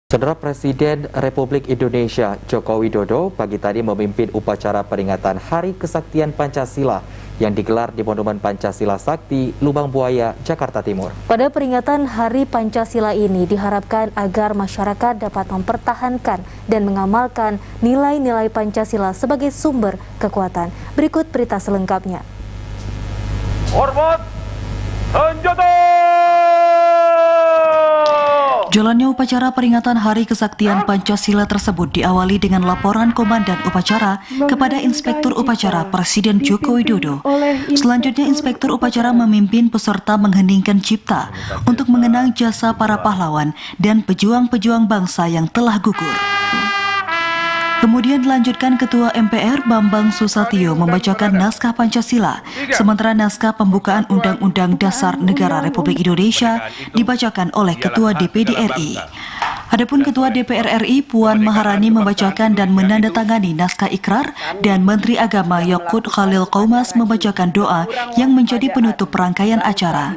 Saudara Presiden Republik Indonesia Joko Widodo pagi tadi memimpin upacara peringatan Hari Kesaktian Pancasila yang digelar di Monumen Pancasila Sakti, Lubang Buaya, Jakarta Timur. Pada peringatan Hari Pancasila ini diharapkan agar masyarakat dapat mempertahankan dan mengamalkan nilai-nilai Pancasila sebagai sumber kekuatan. Berikut berita selengkapnya. Hormat, senjata! Jalannya upacara peringatan Hari Kesaktian Pancasila tersebut diawali dengan laporan Komandan Upacara kepada Inspektur Upacara Presiden Joko Widodo. Selanjutnya Inspektur Upacara memimpin peserta mengheningkan cipta untuk mengenang jasa para pahlawan dan pejuang-pejuang bangsa yang telah gugur. Kemudian dilanjutkan Ketua MPR Bambang Susatyo membacakan naskah Pancasila, sementara naskah pembukaan Undang-Undang Dasar Negara Republik Indonesia dibacakan oleh Ketua DPD RI. Adapun Ketua DPR RI Puan Maharani membacakan dan menandatangani naskah ikrar dan Menteri Agama Yakut Khalil Qaumas membacakan doa yang menjadi penutup rangkaian acara.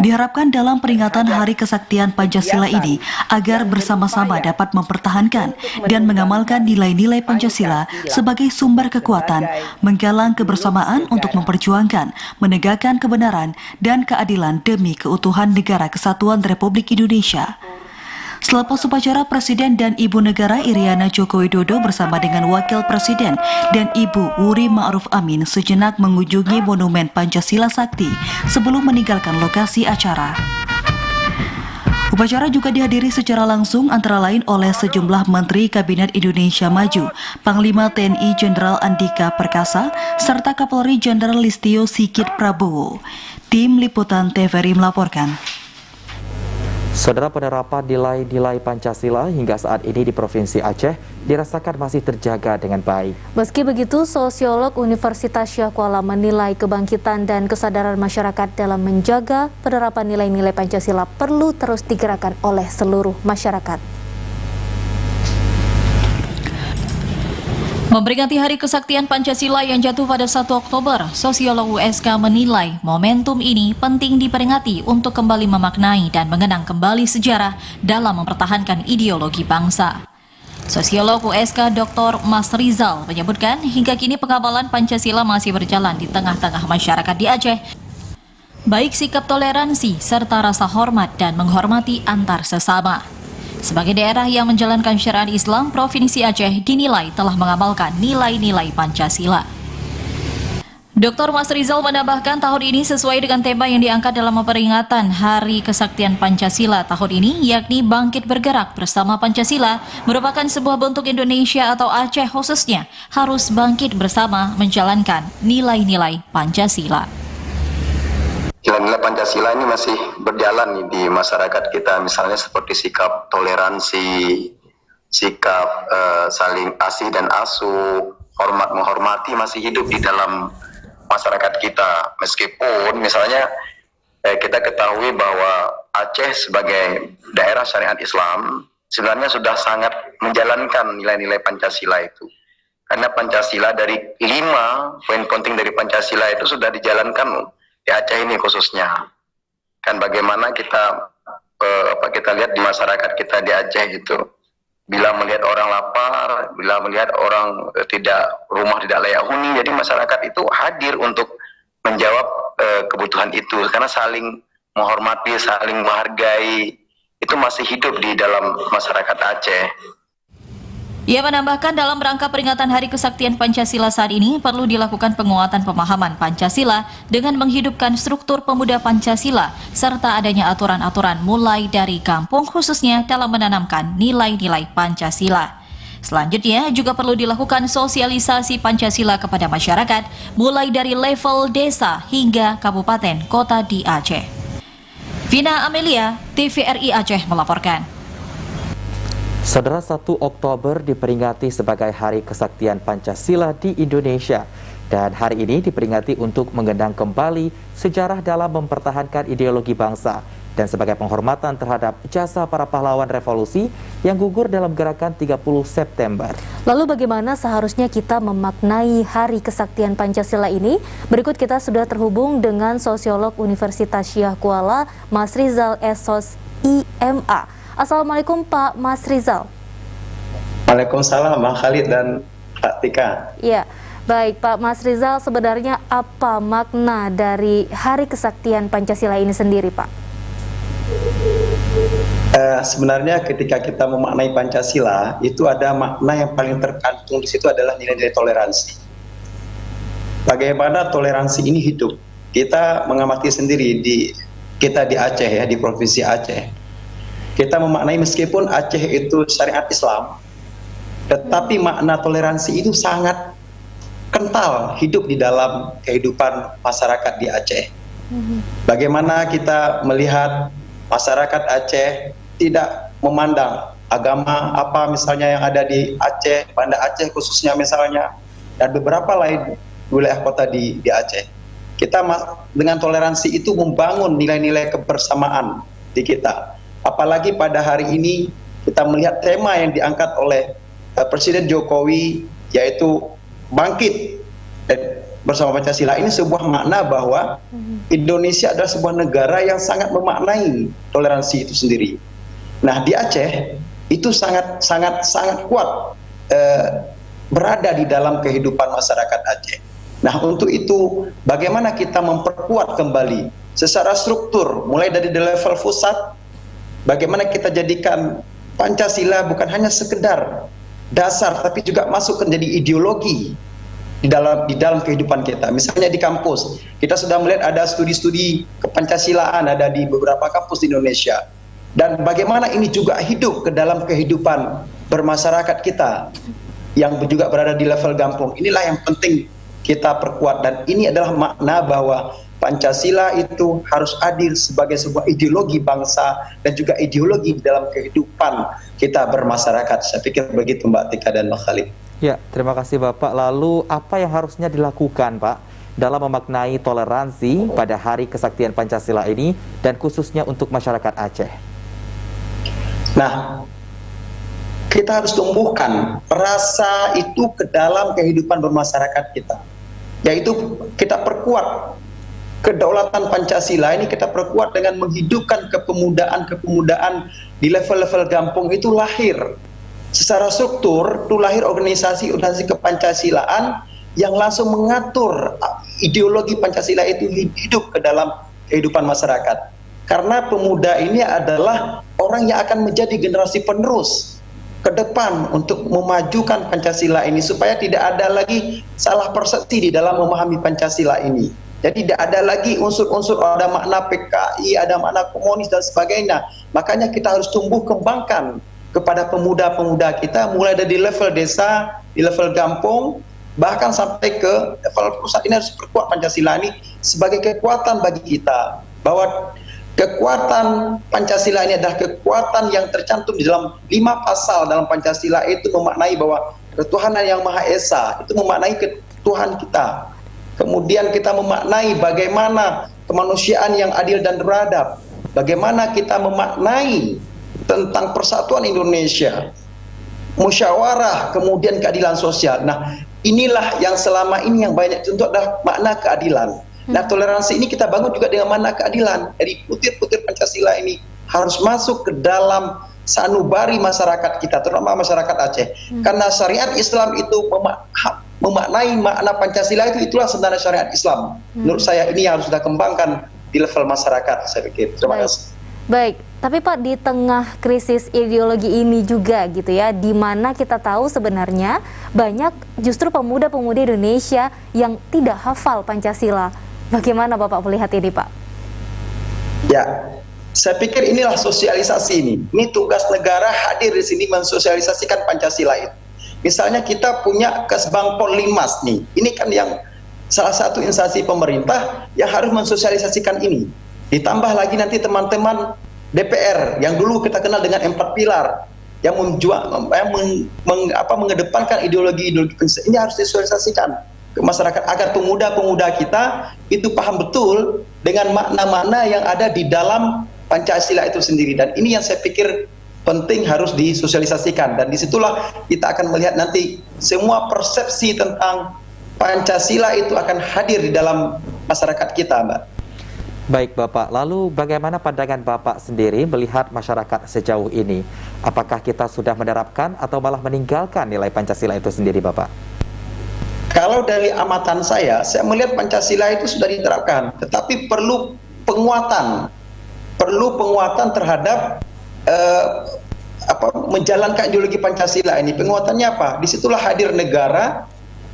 Diharapkan dalam peringatan Hari Kesaktian Pancasila ini agar bersama-sama dapat mempertahankan dan mengamalkan nilai-nilai Pancasila sebagai sumber kekuatan, menggalang kebersamaan untuk memperjuangkan, menegakkan kebenaran dan keadilan demi keutuhan Negara Kesatuan Republik Indonesia. Selepas upacara, Presiden dan Ibu Negara Iriana Joko Widodo bersama dengan Wakil Presiden dan Ibu Wuri Ma'ruf Amin sejenak mengunjungi Monumen Pancasila Sakti sebelum meninggalkan lokasi acara. Upacara juga dihadiri secara langsung antara lain oleh sejumlah Menteri Kabinet Indonesia Maju, Panglima TNI Jenderal Andika Perkasa, serta Kapolri Jenderal Listio Sigit Prabowo. Tim Liputan TVRI melaporkan. Saudara, penerapan nilai-nilai Pancasila hingga saat ini di Provinsi Aceh dirasakan masih terjaga dengan baik. Meski begitu, sosiolog Universitas Syah Kuala menilai kebangkitan dan kesadaran masyarakat dalam menjaga penerapan nilai-nilai Pancasila perlu terus digerakkan oleh seluruh masyarakat. Memperingati Hari Kesaktian Pancasila yang jatuh pada 1 Oktober, sosiolog USK menilai momentum ini penting diperingati untuk kembali memaknai dan mengenang kembali sejarah dalam mempertahankan ideologi bangsa. Sosiolog USK Dr. Mas Rizal menyebutkan hingga kini pengabalan Pancasila masih berjalan di tengah-tengah masyarakat di Aceh, baik sikap toleransi serta rasa hormat dan menghormati antar sesama. Sebagai daerah yang menjalankan syariat Islam, Provinsi Aceh dinilai telah mengamalkan nilai-nilai Pancasila. Dr. Mas Rizal menambahkan tahun ini sesuai dengan tema yang diangkat dalam peringatan Hari Kesaktian Pancasila tahun ini, yakni Bangkit Bergerak Bersama Pancasila, merupakan sebuah bentuk Indonesia atau Aceh khususnya harus bangkit bersama menjalankan nilai-nilai Pancasila. Nilai-nilai Pancasila ini masih berjalan nih di masyarakat kita, misalnya seperti sikap toleransi, sikap saling asih dan asuh, hormat menghormati masih hidup di dalam masyarakat kita. Meskipun misalnya kita ketahui bahwa Aceh sebagai daerah syariat Islam sebenarnya sudah sangat menjalankan nilai-nilai Pancasila itu. Karena Pancasila dari 5 poin penting dari Pancasila itu sudah dijalankan di Aceh ini khususnya. Kan bagaimana kita kita lihat di masyarakat kita di Aceh itu, bila melihat orang lapar, bila melihat orang rumah tidak layak huni, jadi masyarakat itu hadir untuk menjawab kebutuhan itu, karena saling menghormati, saling menghargai, itu masih hidup di dalam masyarakat Aceh. Ia menambahkan dalam rangka peringatan Hari Kesaktian Pancasila saat ini perlu dilakukan penguatan pemahaman Pancasila dengan menghidupkan struktur pemuda Pancasila serta adanya aturan-aturan mulai dari kampung khususnya dalam menanamkan nilai-nilai Pancasila. Selanjutnya juga perlu dilakukan sosialisasi Pancasila kepada masyarakat mulai dari level desa hingga kabupaten kota di Aceh. Vina Amelia, TVRI Aceh melaporkan. Saudara, 1 Oktober diperingati sebagai Hari Kesaktian Pancasila di Indonesia. Dan hari ini diperingati untuk mengenang kembali sejarah dalam mempertahankan ideologi bangsa dan sebagai penghormatan terhadap jasa para pahlawan revolusi yang gugur dalam gerakan 30 September. Lalu bagaimana seharusnya kita memaknai Hari Kesaktian Pancasila ini? Berikut kita sudah terhubung dengan sosiolog Universitas Syah Kuala, Mas Rizal SOS IMA. Assalamualaikum Pak Mas Rizal. Waalaikumsalam Bang Khalid dan Kak Tika. Ya, baik Pak Mas Rizal, sebenarnya apa makna dari Hari Kesaktian Pancasila ini sendiri, Pak? Sebenarnya ketika kita memaknai Pancasila, itu ada makna yang paling terkandung di situ adalah nilai-nilai toleransi. Bagaimana toleransi ini hidup? Kita mengamati sendiri kita di Aceh ya, di Provinsi Aceh. Kita memaknai meskipun Aceh itu syariat Islam, tetapi makna toleransi itu sangat kental hidup di dalam kehidupan masyarakat di Aceh. Bagaimana kita melihat masyarakat Aceh tidak memandang agama apa misalnya yang ada di Aceh, Banda Aceh khususnya misalnya, dan beberapa lain wilayah kota di Aceh. Kita dengan toleransi itu membangun nilai-nilai kebersamaan di kita. Apalagi pada hari ini kita melihat tema yang diangkat oleh Presiden Jokowi, yaitu bangkit bersama Pancasila. Ini sebuah makna bahwa Indonesia adalah sebuah negara yang sangat memaknai toleransi itu sendiri. Nah, di Aceh itu sangat kuat berada di dalam kehidupan masyarakat Aceh. Nah, untuk itu bagaimana kita memperkuat kembali secara struktur, mulai dari level pusat, bagaimana kita jadikan Pancasila bukan hanya sekedar dasar, tapi juga masuk menjadi ideologi di dalam kehidupan kita. Misalnya di kampus, kita sudah melihat ada studi-studi kepancasilaan ada di beberapa kampus di Indonesia. Dan bagaimana ini juga hidup ke dalam kehidupan bermasyarakat kita yang juga berada di level kampung. Inilah yang penting kita perkuat, dan ini adalah makna bahwa Pancasila itu harus hadir sebagai sebuah ideologi bangsa dan juga ideologi dalam kehidupan kita bermasyarakat. Saya pikir begitu Mbak Tika dan Mbak Khalid. Ya, terima kasih Bapak. Lalu apa yang harusnya dilakukan Pak dalam memaknai toleransi pada Hari Kesaktian Pancasila ini dan khususnya untuk masyarakat Aceh? Nah, kita harus tumbuhkan rasa itu ke dalam kehidupan bermasyarakat kita, yaitu kita perkuat kedaulatan Pancasila ini, kita perkuat dengan menghidupkan kepemudaan di level-level kampung. Itu lahir secara struktur, itu lahir organisasi kepancasilaan yang langsung mengatur ideologi Pancasila itu hidup ke dalam kehidupan masyarakat. Karena pemuda ini adalah orang yang akan menjadi generasi penerus ke depan untuk memajukan Pancasila ini, supaya tidak ada lagi salah persepsi di dalam memahami Pancasila ini. Jadi tidak ada lagi unsur-unsur ada makna PKI, ada makna komunis dan sebagainya. Makanya kita harus tumbuh kembangkan kepada pemuda-pemuda kita, mulai dari level desa, di level kampung, bahkan sampai ke level pusat. Ini harus perkuat Pancasila ini sebagai kekuatan bagi kita, bahwa kekuatan Pancasila ini adalah kekuatan yang tercantum di dalam 5 pasal dalam Pancasila. Itu memaknai bahwa ketuhanan yang Maha Esa, itu memaknai ketuhanan kita. Kemudian kita memaknai bagaimana kemanusiaan yang adil dan beradab, bagaimana kita memaknai tentang persatuan Indonesia, musyawarah, kemudian keadilan sosial. Nah, inilah yang selama ini yang banyak contoh adalah makna keadilan. Nah, toleransi ini kita bangun juga dengan makna keadilan. Dari butir-butir Pancasila ini harus masuk ke dalam sanubari masyarakat kita, terutama masyarakat Aceh. Karena syariat Islam itu memaknai makna Pancasila itu, itulah sebenarnya syariat Islam. Menurut saya ini yang harus kita kembangkan di level masyarakat, saya pikir. Terima kasih. Baik, tapi Pak, di tengah krisis ideologi ini juga gitu ya, di mana kita tahu sebenarnya banyak justru pemuda-pemudi Indonesia yang tidak hafal Pancasila. Bagaimana Bapak melihat ini, Pak? Ya, saya pikir inilah sosialisasi ini. Ini tugas negara hadir di sini mensosialisasikan Pancasila itu. Misalnya kita punya Kesbangpol Linmas nih, ini kan yang salah satu instansi pemerintah yang harus mensosialisasikan ini. Ditambah lagi nanti teman-teman DPR yang dulu kita kenal dengan 4 pilar yang mengedepankan ideologi ini harus disosialisasikan ke masyarakat agar pemuda-pemuda kita itu paham betul dengan makna-makna yang ada di dalam Pancasila itu sendiri. Dan ini yang saya pikir penting harus disosialisasikan, dan disitulah kita akan melihat nanti semua persepsi tentang Pancasila itu akan hadir di dalam masyarakat kita, Mbak. Baik Bapak, lalu bagaimana pandangan Bapak sendiri melihat masyarakat sejauh ini? Apakah kita sudah menerapkan atau malah meninggalkan nilai Pancasila itu sendiri Bapak? Kalau dari amatan saya melihat Pancasila itu sudah diterapkan, tetapi perlu penguatan terhadap menjalankan ideologi Pancasila ini. Penguatannya apa? Disitulah hadir negara,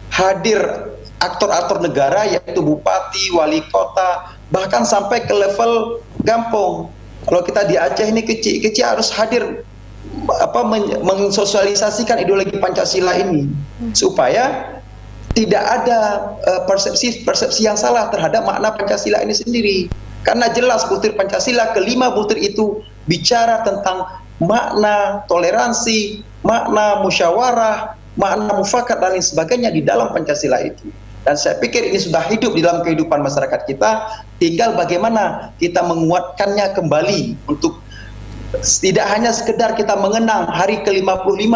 hadir aktor-aktor negara, yaitu bupati, wali kota, bahkan sampai ke level kampung. Kalau kita di Aceh ini kecil harus hadir mensosialisasikan ideologi Pancasila ini supaya tidak ada persepsi yang salah terhadap makna Pancasila ini sendiri. Karena jelas butir Pancasila, kelima butir itu bicara tentang makna toleransi, makna musyawarah, makna mufakat dan lain sebagainya di dalam Pancasila itu. Dan saya pikir ini sudah hidup di dalam kehidupan masyarakat kita, tinggal bagaimana kita menguatkannya kembali untuk tidak hanya sekedar kita mengenang hari ke-55,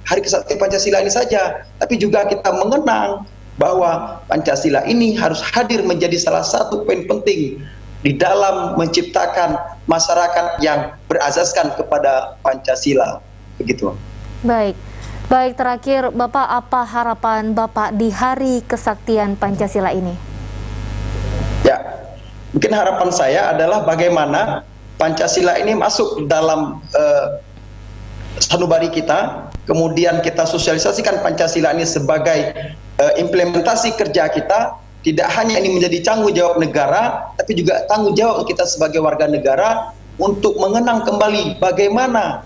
hari kesaktian Pancasila ini saja, tapi juga kita mengenang bahwa Pancasila ini harus hadir menjadi salah satu poin penting di dalam menciptakan masyarakat yang berasaskan kepada Pancasila. Begitu. Baik, terakhir Bapak, apa harapan Bapak di Hari Kesaktian Pancasila ini? Ya, mungkin harapan saya adalah bagaimana Pancasila ini masuk dalam sanubari kita, kemudian kita sosialisasikan Pancasila ini sebagai implementasi kerja kita, tidak hanya ini menjadi tanggung jawab negara, tapi juga tanggung jawab kita sebagai warga negara untuk mengenang kembali bagaimana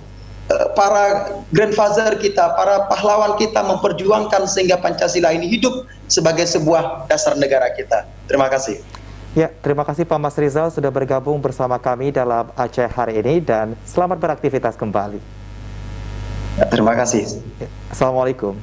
para grandfather kita, para pahlawan kita memperjuangkan sehingga Pancasila ini hidup sebagai sebuah dasar negara kita. Terima kasih. Ya, terima kasih Pak Mas Rizal sudah bergabung bersama kami dalam Aceh hari ini dan selamat beraktivitas kembali. Ya, terima kasih. Assalamualaikum.